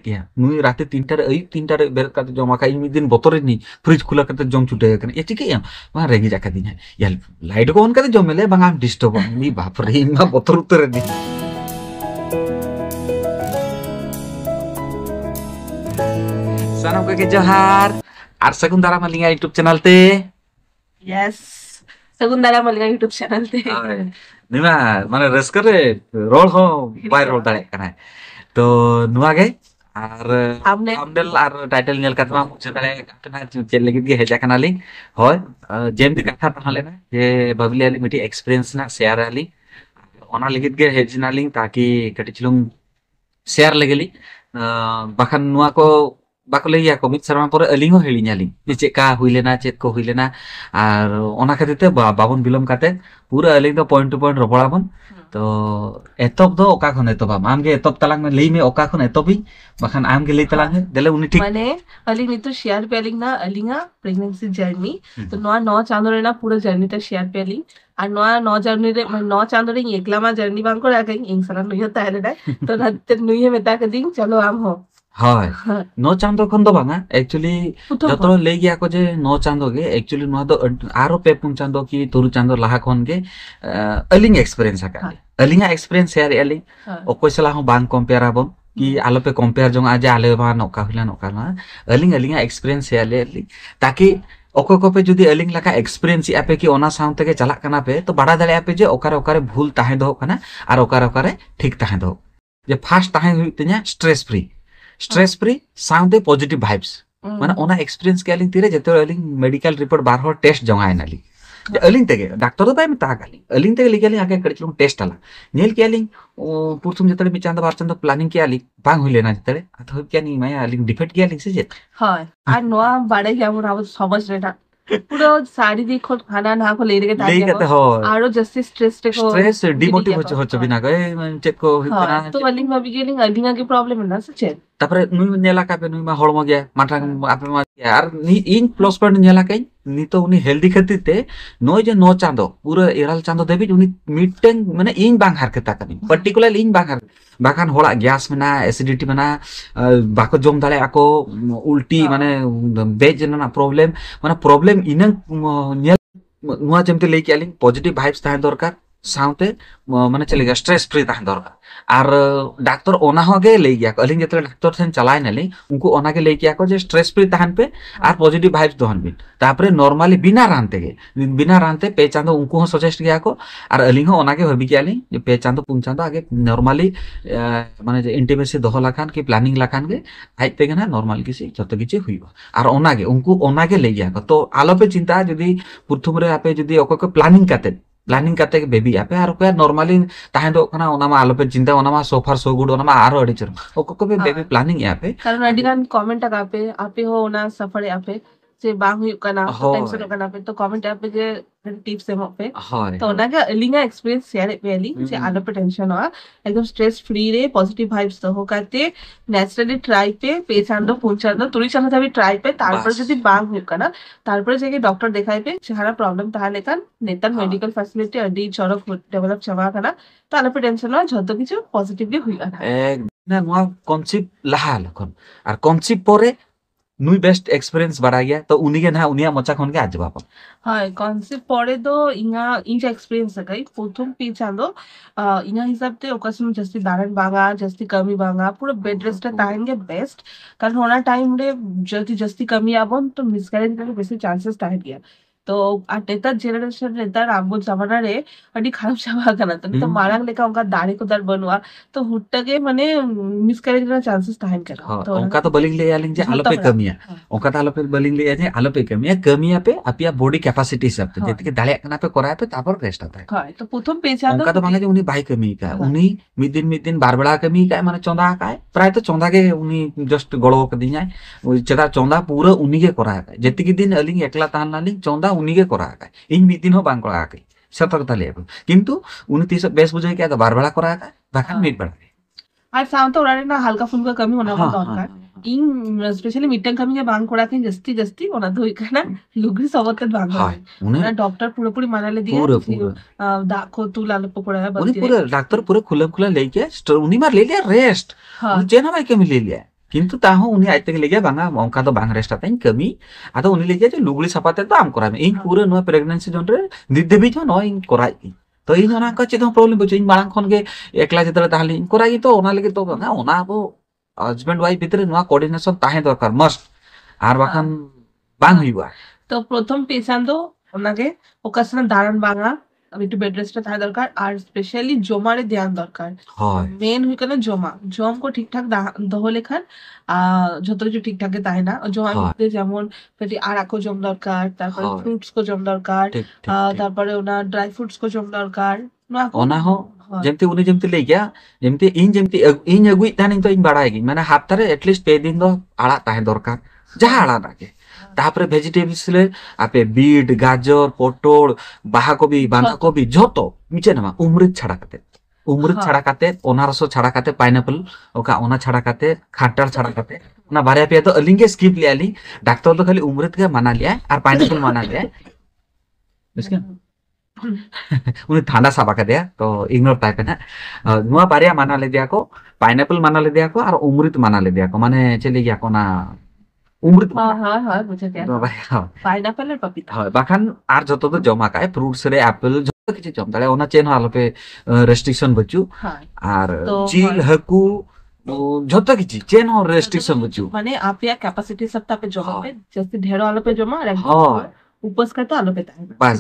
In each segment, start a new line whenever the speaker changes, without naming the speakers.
गया नुई राते 3टा रे अयुब 3टा रे बेरत काते जमा का इन दिन बतरे नी फ्रिज खुला काते जम छुटे कने ए चिके मा रेगी जाका दिन या लाइट को ऑन काते जम ले बांगा डिस्टर्ब नी बाप रे मा बतर उतर दी सानम के जोहार आर सगुन दारा मलिंगा यूट्यूब चैनल ते
यस सगुन दारा मलिंगा यूट्यूब चैनल ते
निमा माने रस्कर रे रोल हो बाय रोल दाड़े कना तो नुआ गे आर थंबनेल आर टाइटल नेल कातमा मुझे दाड़े कना चेल लगित गे हेजा कना लिंग होय जेम दी कथा तहले ना जे बबली आली मिटी एक्सपीरियंस ना शेयर आली ओना लगित गे हेजना लिंग ताकि कटि चलुंग शेयर लगेली बाखान नुआ को बाको लैया को मित शर्मा पर अलिंगो हेलिኛलिंग जे चेका हुइलेना चेत को हुइलेना आर ओना खातिर बाबन बिलम काते पूरा अलिंग तो पॉइंट टू पॉइंट रपड़ाबन तो एतब दो ओका खन एतब आम गे एतब तलांग में लेई में ओका खन एतबी बाखान आम गे लेई तलांग देले उनी ठीक
माने अलिंग नितो शेयर पे अलिंग ना अलिंगा प्रेगनेंसी जर्नी तो नौ चांदो रे ना पूरा जर्नी ता शेयर पे अलिंग আর নয় জার্নি রে মানে 9 চাঁদরে একলা মা জার্নি বাং করে রাখেন ইনসারা নইয়া তাহলে না তো রাতে নইয়া মেতা কে দিন চলো আম हो
হয় 9 চাঁদো খন দো বাঙা एक्चुअली যতর লে গিয়া কো যে 9 চাঁদো গে एक्चुअली नो दो आरो पे पुन चांदो की तुरु चांदो लाहा खन गे अलिंग एक्सपीरियंस आका अलिंगा एक्सपीरियंस शेयर अलिंग ओकोसला हो बांग कंपेयर आबो कि आलो पे कंपेयर जों आजे आले बा नोका हुला नोका ना अलिंगा एक्सपीरियंस शेयर अलिंग ताकि ओको को पे जुदी अलिंग लका एक्सपीरियंस आपे कि ओना साउंड तके चला कना पे तो बड़ा दले आपे जे ओकारे भूल ताहे दो कना और ओकारे ठीक ताहे दो जे फास्ट ताहे हुइत냐 stress free sound positive vibes माने ओना एक्सपीरियंस के अलिंग तिरे जते अलिंग मेडिकल रिपोर्ट बार हो टेस्ट जंगाय नाली जे अलिंग तके डॉक्टर तो बाय में ता गाली अलिंग तके लिखली आके कड़चलुंग टेस्ट आला नेल के अलिंग पुरथुम जतले मी चांदा बार चांदा प्लानिंग के आली बांग हुइलेना जतले अथो के नी माया अलिंग डिफेक्ट के अलिंग से जे
হয় আর নোয়া বাড়ে যেমন আবার সবজ রেটা পুরো শাড়ি দেখো খানা না খো লেগে থাকে আরো জাস্ট স্ট্রেস
ডিমোটিভ হচ্ছে বিনা গে চেক কো
হিতনা তো अलिंग ভাবি গেলিং अलिंगा के प्रॉब्लम है ना सचे
तापरे नुई नेला कापे नुई मा हड़मो गया माथा आपे मा यार नी इन प्लस पॉइंट नेला कई नी तो उनी हेल्दी खतिते नो जे 9 चांदो पूरा एराल चांदो देबी उनी मिटेंग माने इन बांग हार केता कनी पर्टिकुलर इन बांग हार बाखान होड़ा गैस में ना एसिडिटी में ना बाको जोम दाले आको उल्टी माने बेज ना प्रॉब्लम इनंग नेल नुआ जेमते लेके आलिंग पॉजिटिव वाइब्स ताहे दरकार साउते माने चलेगा स्ट्रेस फ्री ताहे दरकार आर डॉक्टर ओना हो गे ले गया अलिंग जते डॉक्टर सेन चलाय नली उनको ओना के ले गया को जे स्ट्रेस फ्री ताहन पे आर पॉजिटिव वाइब्स दोहन बिन तापरे नॉर्मली बिना रानते पे चांदो उनको सजेस्ट गया को आर अलिंग ओना के हबी के आलिंग जे पे चांदो पुन चांदो आगे नॉर्मली माने जे इंटीमेसी दोह लाखान की प्लानिंग लाखान के आइते गना नॉर्मल किसी जतो किछि हुइबो आर ओना के उनको ओना के ले गया को तो आलो पे चिंता जदी प्रथम रे आपे जदी ओको को प्लानिंग करते के बेबी आपे आरो पे नॉर्मली ताहे दो कना ओना मा आलो पे चिंता ओना मा सो फार सो गुड ओना मा आरो अडिचर ओको को पे बेबी प्लानिंग यापे
कारण अडिगान कमेंट आपे हो ओना सफर यापे से बांग हुई कना टेंशन कना पे तो कमेंट यापे जे टिप्स एम पे तो ओना के अलिंगा एक्सपीरियंस शेयर पे अली जे आलो पे टेंशन हो एकदम स्ट्रेस फ्री रे पॉजिटिव वाइब्स तो हो करते नेचुरली ट्राई पे चांदो पुंचांदो तुरी चांदो तभी ट्राई पे तारपर जदी बांग हुई कना तारपर जेके डॉक्टर देखाय पे सारा प्रॉब्लम ताहले कान नेतार मेडिकल फैसिलिटी अडी चरक डेवलप चवा कना तो आलो पे टेंशन हो जतो किछु पॉजिटिवली हुई कना
एक ना नुआ कॉन्सेप्ट लहा लखन और कॉन्सेप्ट परे नुई बेस्ट एक्सपीरियंस बढ़ा गया तो उनी के ना उनिया मचा खन के आज बापन
हाय कॉन्सेप्ट पड़े तो इंगा एक्सपीरियंस है प्रथम पी चांदो इंगा हिसाब ते ओकासम जस्ती दारन बांगा जस्ती कमी बांगा पूरा बेड रेस्ट ताहेंगे बेस्ट कारण होना टाइम रे जस्ती कमी आबन तो मिसकैरेज के बेसी चांसेस ताहे गया तो नेता जेनारेशन नेतार आबो जमाना रे अडी खराब चावा कना तो मारांग लेका उनका दाढ़ी को दर बनवा तो हुट्टा के माने मिसकैरेज ना चांसेस ताहेन कर
तो उनका तो बलिंग ले आलिंग जे आलो पे कमिया उनका तो आलो पे बलिंग ले जे आलो पे कमिया पे अपिया बॉडी कैपेसिटी सब तो जेते के दाले कना पे कराय पे तापर रेस्ट आता है
हां तो प्रथम पेचा
उनका तो माने जे उनी भाई कमी का उनी मिद दिन बार बेला कमी का माने चोंदा का प्राय तो चोंदा के उनी जस्ट गळो के दिनाय चेदा चोंदा पूरा उनी के कराय का जेते के दिन अलिंग एकला तान लालिंग चोंदा उनी के करा का इन मिद दिन हो बांग करा का सतर्कता ले किंतु उनी 30 बेस बुझे के तो बार बेला करा का बाखान मिड बेला
আর সাউন্ড ওরারে না হালকা ফুলকা কমি ওনা দরকার ইন স্পেশালি মিড টাইম কমি বাং করা কেন জস্তি ওনা ধই কানা লুগরি সবতে বাং হয় ওনা ডক্টর পুরোপুরি মানালে দিয়ে দাখো তুলাল পকড়া
উনি পুরো ডাক্তার পুরো খুলে लेके उनी मार ले लिया रेस्ट जेना भाई के मिल लिया কিন্তু তাহো উনি আইতে লেগে বাঙা অঙ্কা তো বাং রেস্টা তাই কমি আদো উনি লেগে যে লুগড়ি সাপাতে তো আম করাবে ইন পুরো নো প্রেগন্যান্সি জন রে দিদেবি জ নয় করাই তো ইন না কা চেদ প্রবলেম বুঝ ইন মারাং খন গে একলা যেতলে তাহলে ইন করাই তো ওনা লেগে তো বাঙা ওনা আবো হাজবেন্ড ওয়াইফ ভিতরে নোয়া কোঅর্ডিনেশন তাহে দরকার মাস্ট আর বাখান বাং হইবা
তো প্রথম পেছান তো ওনাকে ওকাসনা দাঁড়ান বাঙা একটু বেড রেস্টে থাকা দরকার আর স্পেশালি জমারে ধ্যান দরকার মেন হই কেন জম কো ঠিকঠাক দহ লেখান যত কিছু ঠিকঠাকে তাই না জমার মধ্যে যেমন আর আকো জম দরকার তারপরে ফ্রুটস কো জম দরকার তারপরে ওনার ড্রাই ফ্রুটস কো জম দরকার
ওনা হো যেমতি উনি যেমতি লে গিয়া যেমতি ইন আগুই তানিং তো ইন বাড়াই গি মানে হাফতারে এটলিস্ট 2 দিন তো আড়া তাহে দরকার যাহা আড়া নাকে তারপরে ভেজিটেবলস লে আপে বিট গাজর পটল বাহাকবি বাঁধাকবি যত মিছে না উমরিত ছাড়া কাতে অনারস ছাড়া কাতে পাইনাপল ওকা ওনা ছাড়া কাতে খাটার ছাড়া কাতে না বারে पे तो अलिंगे स्किप ले आली डॉक्टर तो खाली उमरित के माना लिया और पाइनएप्पल माना लिया इसके उन्हें ठंडा साबा का दिया तो इग्नोर टाइप है ना नुआ बारिया माना ले दिया को पाइनएप्पल माना ले दिया को और उमरित माना ले दिया को माने चले गया को ना उमरित
हाँ बुझे गया पाइनएप्पल और पपीता
हाँ बाखान आर जतो तो जमा का है फ्रूट्स रे एप्पल जतो किछि जम दाले ओना चेन हालो पे रेस्ट्रिक्शन बचू আর চিল হাকু যত কিছু চেন और रेस्ट्रिक्शन बचू
माने आप या कैपेसिटी सब पे जमा पे जैसे ढेर वालों पे जमा और उपस का तो आलो पे
बस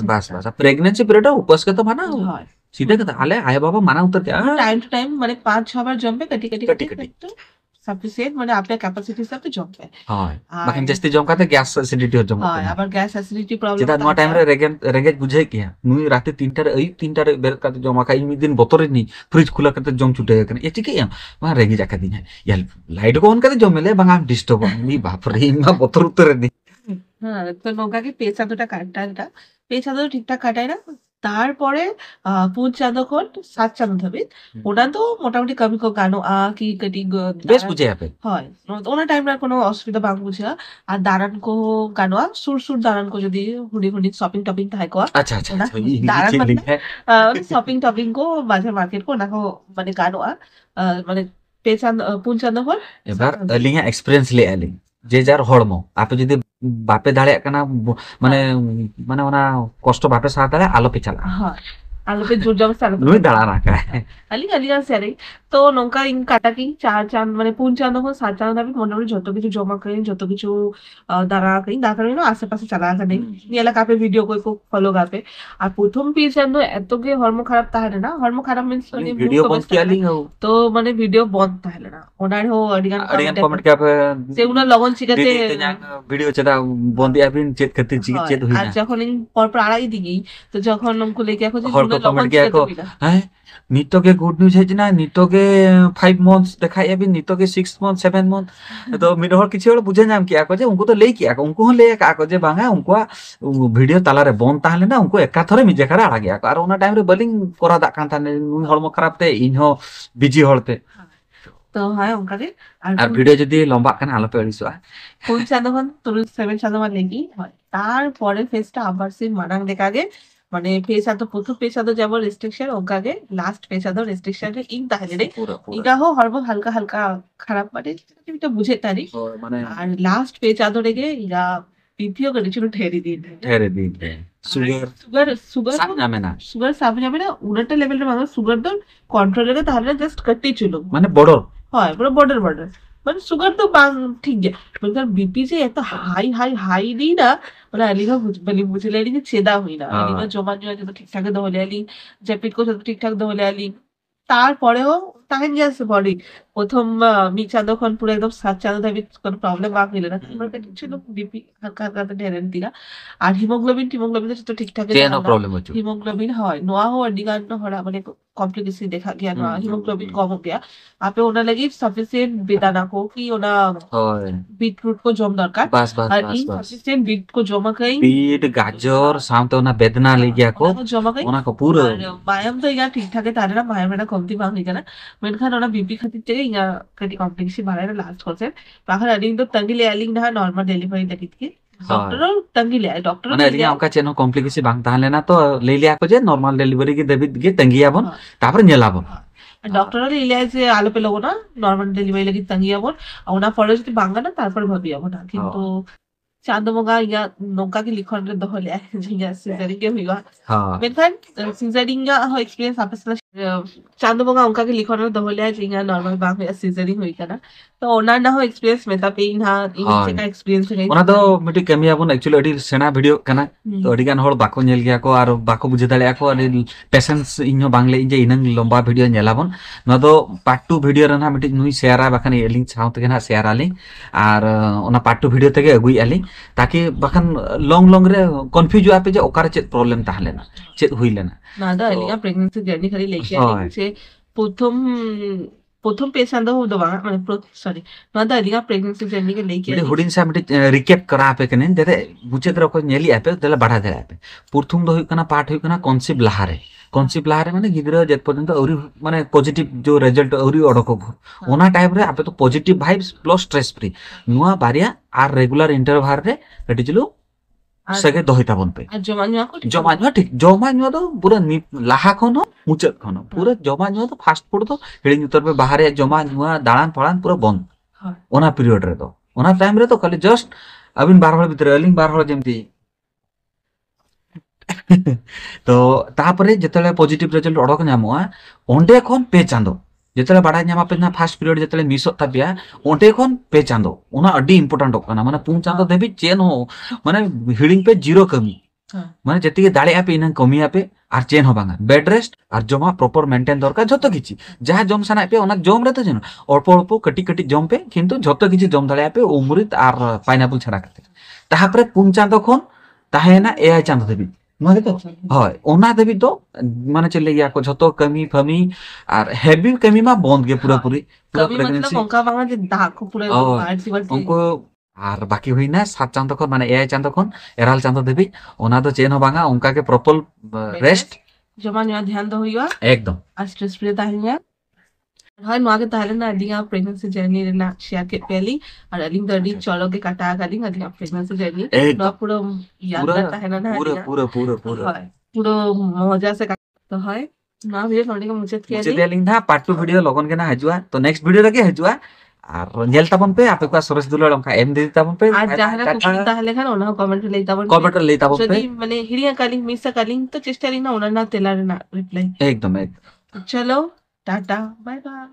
प्रेगनेंसी पीरियड उपस का तो माना सीधे कहता हाले आया बाबा माना उतर क्या
टाइम टू टाइम माने 5-6 बार जम पे कटी সাফিসিয়েন্ট মানে আপনার ক্যাপাসিটি হিসাবে জমবে
হয় বাকিন জাস্তি জমকাতে গ্যাস অ্যাসিডিটি হচ্ছে
হয় আবার গ্যাস অ্যাসিডিটি প্রবলেম
যেটা নো টাইম রে রেগেজ বুঝে কি নুই রাতে 3টার এই 3টার বের কাতে জমা খাই মি দিন বতরে নি ফ্রিজ খুলা করতে জম ছুটে গেছে এটি কি মা রেগে জাকা দিন ইয়াল লাইট को ऑन करते जमेले बांगा डिस्टर्ब नी बाप रे मा बतर उतरे नी
হ্যাঁ তো নৌকাকে পেছা দুটা কাটাটা পেছা দুটো ঠিকঠাক কাটায় না তারপরে 5 চাঁদখন 7 চাঁদ হবে ওটা তো মোটামুটি কবি কো গানো কি কটি
বেশ বুঝে আপে
হয় ওনা টাইম না কোনো অসুবিধা বাং বুঝা আর দাঁড়ান কো গানো সুর দাঁড়ান কো যদি হুডি শপিং টপিং থাকে কো
আচ্ছা
দাঁড়ান মানে শপিং টপিং কো বাজার মার্কেট কো না কো মানে গানো মানে পেছান 5 চাঁদখন
এবার লিঙ্গা এক্সপেরিয়েন্স লে আলি যে যার হড়মো আপে যদি বাপে দাঁড়িয়ে কানা মানে মানে ওনা কষ্ট বাপে সাথে দাঁড়িয়ে আলো পে চালা
আলো पे जुड़ जाओ साल
নুই দাঁড়া না কায়
আলি সারি তো নৌকা ইন কাটাকি 4 চাঁদ মানে 5 চাঁদ হো 7 চাঁদ দাবি মোটামুটি যত কিছু জমা করি যত কিছু দাঁড়া করি না আশেপাশে চালা আছে নেই নিয়ে কাপে ভিডিও কই কো ফলো কাপে আর প্রথম পিস চাঁদ এত গে হরমো খারাপ তাহলে না হরমো খারাপ মিন্স মানে
ভিডিও বন্ধ কিয়ালি
তো মানে ভিডিও বন্ধ তাহলে না ওনার হো অডিগান
কমেন্ট কাপে
সে উনা লগন শিখাতে
ভিডিও চেতা বন্ধি আপিন চেত করতে চেত হই না
আর যখন পর আড়াই দিগি তো যখন हमको लेके आको
कमेंट किया को हैं नितो के गुड न्यूज है ना नितो के 5 मंथ्स देखाई अभी नितो के 6 मंथ 7 मंथ तो मिडहर किछि और बुझे नाम किया को जे उनको तो ले किया उनको ले का को जे बांगा उनको वीडियो ताला रे बन ताहले ना उनको एका थरे मिजे खरा आ गया और ओना टाइम रे बलिंग करा दा कान थाने नुई हळमो खराब ते इनहो बिजी हळते
तो हाय उनका रे
আর ভিডিও যদি লম্বা কান আলো পে আইছো
5 চাঁদখন তো 7 চাঁদমান লেগি হয় তারপরে ফেসটা আবার সে মানাং দেখাগে মানে পেছা তো প্রথম পেছা তো যেমন রেস্ট্রিকশন ওকাগে লাস্ট পেছা তো রেস্ট্রিকশন ইন তাহলে রে ইটা হো হরবো হালকা হালকা খারাপ মানে এটা বুঝে তারি মানে আর লাস্ট পেছা তো রেগে ইরা পিপিও করে ছিল ঠেরি দিন সুগার সামনে যাবে না উনারটা লেভেলটা মানে সুগার তো কন্ট্রোলে তাহলে জাস্ট কাটতেই ছিল
মানে বর্ডার
হয় পুরো বর্ডার মানে সুগার তো ঠিক আছে মানে বিপি যে এত হাই নি না মানে আলিগা বুঝলে আলি যে চেদা হই না আলিগা জমা যত ঠিকঠাক দহলে আলি জ্যাপিট কো যত ঠিকঠাক দহলে আলি তারপরেও টাইম যাচ্ছে বডি প্রথম মি চাঁদখন পুরো একদম 7 চাঁদ দাবি কোনো প্রবলেম বাক নিলে না তোমার কাছে ছিল বিপি হালকা ঢেরেন দিলা আর হিমোগ্লোবিন তো ঠিকঠাক হিমোগ্লোবিন হয় নোয়া हो अडिगान हड़ा মানে कॉम्प्लिकेसी देखा गया ना हीमोग्लोबिन कम हो गया आपे ओना लगी सफिशिएंट बेदाना को कि ओना बीटरूट को जम दरकार और इनसफिशिएंट बीट को जमा कई
बीट गाजर सामते ओना बेदना ले गया को
जमा कई
ओना को पूरा
मायम तो या ठीक ठाक तारे ना मायम ना कमती मांग नहीं करना मेनखान ओना बीपी खातिर ते या कटी कॉम्प्लिकेसी बारे लास्ट कोर्से बाहर अडिंग तो तंगी ले आलिंग ना नॉर्मल डिलीवरी लगी थी डॉक्टर तंगी ले डॉक्टर
মানে এলিয়া অঙ্কা চেনো কমপ্লিকেশন বাং তাহলে না তো লেলিয়া কো যে নরমাল ডেলিভারি কি দেবি গে তঙ্গিয়া বন তারপর নেলাবন
डॉक्टर ने लिया जे आलो पे लोगो ना नॉर्मल डिलीवरी लगी तंगिया बोल ओना परे जति बांगा ना तारपर भाबिया बोना किंतु चांदो बंगा या नोका की लिखन रे दहो ले जिया सिजरिंग के हुआ मेनखान सिजरिंग का हो एक्सपीरियंस आपस चांदो बंगा उनका के लिखन रे दहो ले जिया नॉर्मल बांग या सिजरिंग हुई kana तो ओना ना हो एक्सपीरियंस मेता पे इन हा इन का एक्सपीरियंस है
ओना तो मिटी केमिया बन एक्चुअली अडी सेना वीडियो kana तो अडी गान होड़ बाको नेल गया को आरो बाको बुझे दाले को अडी पेशेंस इनो बांगले इंजे इनंग लंबा वीडियो नेलाबन न तो पार्ट 2 वीडियो रना मिटी नुई शेयर आ बाखान एलिंग साउथ के ना शेयर आली आर ओना पार्ट 2 वीडियो तके अगुई आली ताकि बाखान लॉन्ग लॉन्ग रे कंफ्यूज आपे जे ओकार चेत प्रॉब्लम ताहलेना चेत हुई लेना
ना दा एलिंगा प्रेगनेंसी जर्नी करी लेके आली से প্রথম পেশেন্ট हो दवा মানে सॉरी नदा एलिंगा प्रेगनेंसी जर्नी के लेके
मिटी हुडिन सा मिटी रिकैप करा आपे कने देते बुचे दर को नेली आपे देला बढ़ा दे आपे प्रथम दो हुकना पार्ट हुकना कॉन्सेप्ट लाहारे माने गिद्रा जेत पर्यंत औरी माने पॉजिटिव जो रिजल्ट औरी अडको ओना टाइप रे आपे तो positive vibes plus stress free नुआ बारिया आर रेगुलर इंटरवल रे रेटिचलु सगे दहिता बनपे जमानुआ ठीक जमानुआ तो पूरा लाहा खनो मुचत खनो पूरा जमानुआ तो फास्ट फूड तो हेडिंग उतर पे बाहर जमानुआ दालान फलान पूरा बंद ओना पीरियड रे तो ओना टाइम रे तो खाली जस्ट अबिन 12 हल भीतर अलिंग 12 हल जेमती तो तापरे जेतले पॉजिटिव रिजल्ट अडक नामुआ ओंडे कोन पे चांदो जेतले बाडा नामा पे ना फर्स्ट पीरियड जेतले मिस होता बिया ओंडे कोन पे चांदो ओना अडी इंपोर्टेंट होकना माने पुन चांदो देबी चेन हो माने हिडिंग पे जीरो कमी माने जति के दाळे आपे इना कमी आपे आर चेन हो बांगा बेड रेस्ट आर जमा प्रॉपर मेंटेन दरकार जतो किछि जहा जम साना पे ओना जम रे तो जन अल्प अल्प कटी कटी जम पे किंतु जतो किछि जम दाळे आपे उमृत आर पाइनएप्पल छडा करते ताहापरे पुन चांदो कोन ताहेना एआई चांदो देबी माने तो হয় ओना देबी तो माने चले गया को जतो कमी फमी और हेवी कमी मा बंद के पूरा पूरी
प्रेगनेंसी उनका बांगा जे दाको पूरा
उनको और बाकी हुई ना 7 चांदो कोन माने एआई चांदो कोन एराल चांदो देबी ओना तो चेन हो बांगा उनका के प्रॉपर रेस्ट
जमा न्या ध्यान दो हुआ
एकदम
स्ट्रेस फ्री ताहिया हाय नुआ के ताले ना अलिंगा प्रेगनेंसी जर्नी रे ना शेयर के पहली और अलिंग दडी चलो के काटा गालिंग अलिंगा प्रेगनेंसी जर्नी ना पूरा याद रहता है ना
पूरा
पूरा मजा से तो है ना वीडियो नोडी को मुझे किया
मुझे लिंक ना पार्ट 2 वीडियो लगन के ना हजुआ तो नेक्स्ट वीडियो रे के हजुआ और नेल ताबन पे आपे का सरस दुलो लंका एम दे ताबन पे
आज जहां कुकिंग ताहले खान ओना कमेंट ले ताबन पे जदी माने हिडिया कालिंग मिसा कालिंग तो चेष्टा लिंग ना ओना ना तेला ना रिप्लाई
एकदम
चलो टाटा बाय बाय।